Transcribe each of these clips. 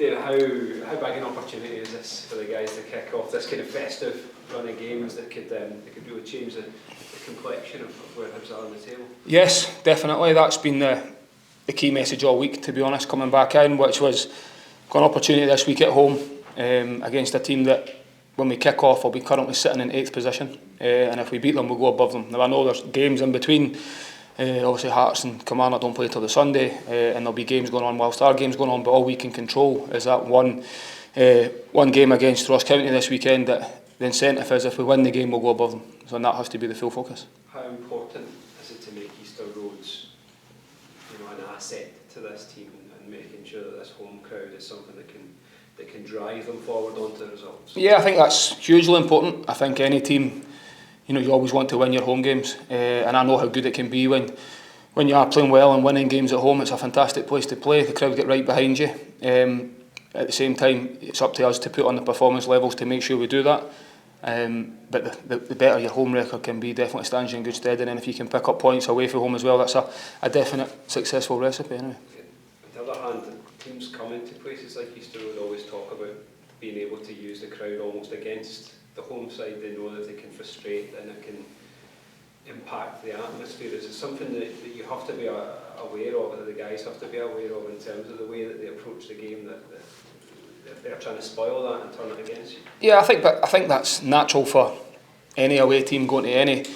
Dave, how big an opportunity is this for the guys to kick off this kind of festive run of games that could really change the complexion of where Hibs are on the table? Yes, definitely. That's been the key message all week, to be honest, coming back in, which was got an opportunity this week at home against a team that, when we kick off, will be currently sitting in 8th position, and if we beat them, we'll go above them. Now, I know there's games in between. Obviously Hearts and Kilmarnock don't play till the Sunday, and there'll be games going on whilst our game's going on, but all we can control is that one game against Ross County this weekend, that the incentive is if we win the game we'll go above them, so that has to be the full focus. How important is it to make Easter Roads an asset to this team, and making sure that this home crowd is something that can drive them forward onto results? Yeah, I think that's hugely important. I think any team, you always want to win your home games, and I know how good it can be when you are playing well and winning games at home. It's a fantastic place to play. The crowd get right behind you. At the same time, it's up to us to put on the performance levels to make sure we do that. But the better your home record can be, definitely stands you in good stead. And then if you can pick up points away from home as well, that's a definite successful recipe anyway. On the other hand, teams coming to places like Easter Road always talk about being able to use the crowd almost against the home side. They know that they can frustrate and it can impact the atmosphere. Is it something that you have to be aware of, that the guys have to be aware of in terms of the way that they approach the game, that they're trying to spoil that and turn it against you? Yeah, I think that's natural for any away team going to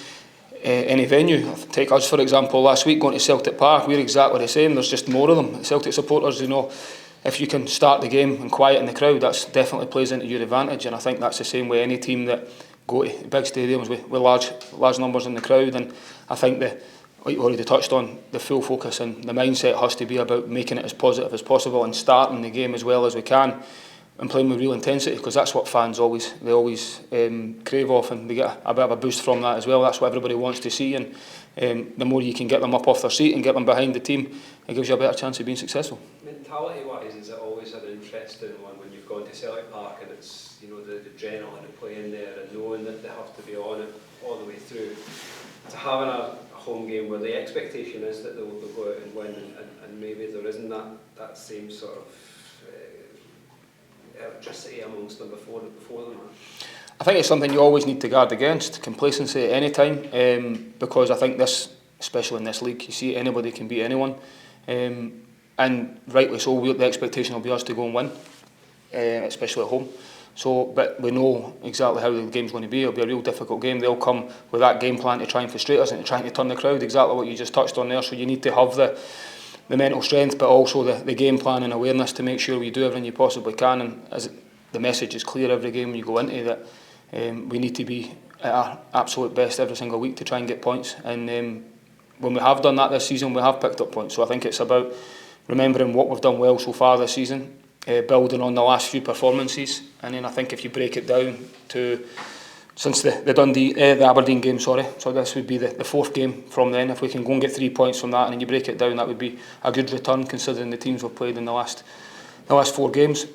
any venue. Take us for example, last week going to Celtic Park, we're exactly the same. There's just more of them. Celtic supporters, if you can start the game and quieten the crowd, that's definitely plays into your advantage, and I think that's the same with any team that go to big stadiums with large numbers in the crowd. And I think like you already touched on, the full focus and the mindset has to be about making it as positive as possible and starting the game as well as we can and playing with real intensity, because that's what fans always crave off, and they get a bit of a boost from that as well. That's what everybody wants to see, and the more you can get them up off their seat and get them behind the team, it gives you a better chance of being successful. Mentality-wise, is it always an interesting one when you've gone to Celtic Park and it's the adrenaline of playing there and knowing that they have to be on it all the way through, to having a home game where the expectation is that they'll go out and win, and maybe there isn't that same sort of electricity amongst them before the match? I think it's something you always need to guard against, complacency at any time, because I think this, especially in this league, you see anybody can beat anyone, and rightly so. The expectation will be us to go and win, especially at home. So, but we know exactly how the game's going to be. It'll be a real difficult game. They'll come with that game plan to try and frustrate us and trying to turn the crowd, exactly what you just touched on there. So you need to have the mental strength, but also the game plan and awareness to make sure we do everything you possibly can. And as the message is clear every game you go into, that we need to be at our absolute best every single week to try and get points. And when we have done that this season, we have picked up points. So I think it's about remembering what we've done well so far this season, building on the last few performances, and then I think if you break it down to since the Aberdeen game, so this would be the 4th game from then. If we can go and get 3 points from that, and then you break it down, that would be a good return considering the teams we've played in the last 4 games.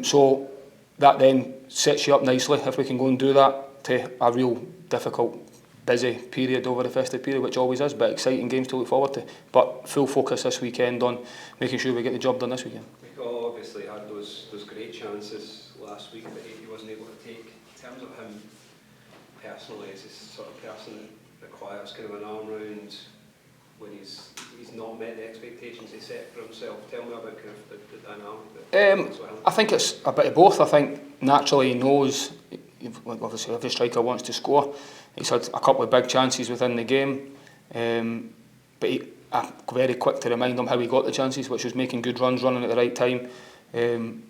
So that then sets you up nicely if we can go and do that to a real difficult, busy period over the festive period, which always is, but exciting games to look forward to. But full focus this weekend on making sure we get the job done this weekend. Michael obviously had those great chances last week that he wasn't able to take. In terms of him personally, is this the sort of person that requires kind of an arm round when he's not met the expectations he set for himself? Tell me about kind of the dynamic. I think it's a bit of both. I think naturally he knows, obviously every striker wants to score. He's had a couple of big chances within the game, but I'm very quick to remind him how he got the chances, which was making good runs, running at the right time, and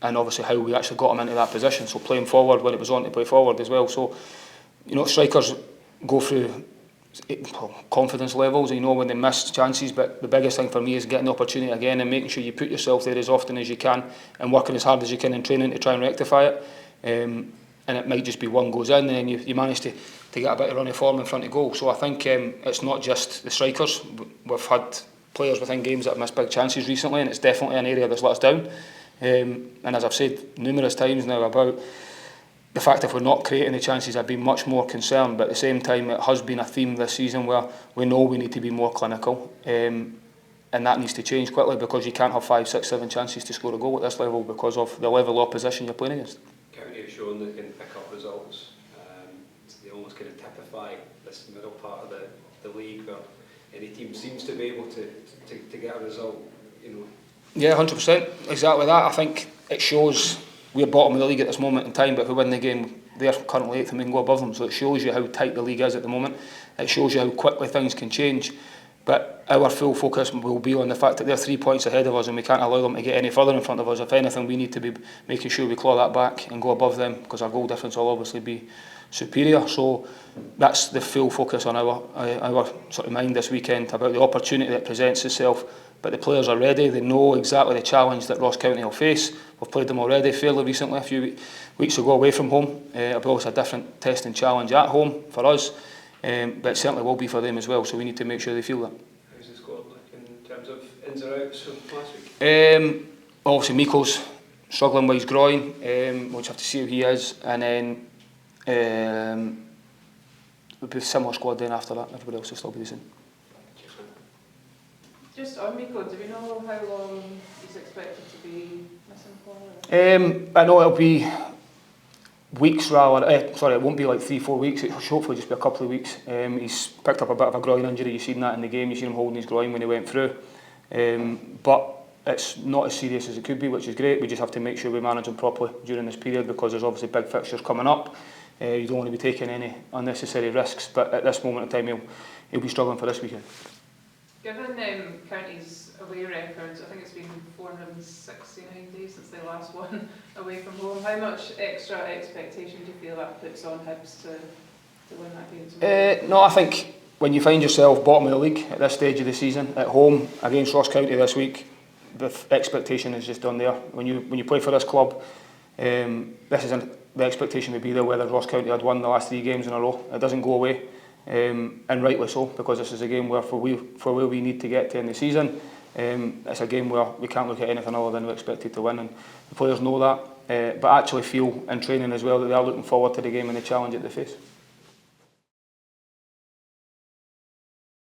obviously how we actually got him into that position. So playing forward when it was on to play forward as well. So strikers go through confidence levels, when they miss chances, but the biggest thing for me is getting the opportunity again and making sure you put yourself there as often as you can and working as hard as you can in training to try and rectify it. And it might just be one goes in and then you manage to get a bit of running form in front of goal. So I think it's not just the strikers. We've had players within games that have missed big chances recently, and it's definitely an area that's let us down. And as I've said numerous times now about the fact if we're not creating the chances, I've been much more concerned. But at the same time, it has been a theme this season where we know we need to be more clinical. And and that needs to change quickly, because you can't have 5, 6, 7 chances to score a goal at this level because of the level of opposition you're playing against. County have shown they can pick up results. They almost kind of typify this middle part of the league where any team seems to be able to get a result, you know. Yeah, 100%, exactly that. I think it shows we're bottom of the league at this moment in time, but if we win the game, they're currently 8th and we can go above them, so it shows you how tight the league is at the moment. It shows you how quickly things can change, but our full focus will be on the fact that they're 3 points ahead of us and we can't allow them to get any further in front of us. If anything, we need to be making sure we claw that back and go above them, because our goal difference will obviously be superior. So that's the full focus on our sort of mind this weekend, about the opportunity that presents itself. But the players are ready, they know exactly the challenge that Ross County will face. We've played them already fairly recently, a few weeks ago away from home. It'll be always a different test and challenge at home for us, but it certainly will be for them as well, so we need to make sure they feel that. How's the squad look in terms of ins or outs from last week? Obviously Miko's struggling with his groin, we'll just have to see how he is, and then it'll be a similar squad then after that. Everybody else will still be the same. Just on Miko, do we know how long he's expected to be missing for? I know it'll be weeks rather, it won't be like 3-4 weeks, it'll hopefully just be a couple of weeks. He's picked up a bit of a groin injury, you've seen that in the game, you've seen him holding his groin when he went through. But it's not as serious as it could be, which is great. We just have to make sure we manage him properly during this period, because there's obviously big fixtures coming up. You don't want to be taking any unnecessary risks, but at this moment in time he'll be struggling for this weekend. Given County's away records, I think it's been 469 days since they last won away from home. How much extra expectation do you feel that puts on Hibs to win that game tomorrow? No, I think when you find yourself bottom of the league at this stage of the season, at home against Ross County this week, the expectation is just done there. When you play for this club, this isn't the expectation would be there whether Ross County had won the last 3 games in a row. It doesn't go away. And rightly so, because this is a game where for where we need to get to in the season, it's a game where we can't look at anything other than we expected to win, and the players know that, but actually feel in training as well that they are looking forward to the game and the challenge that they face.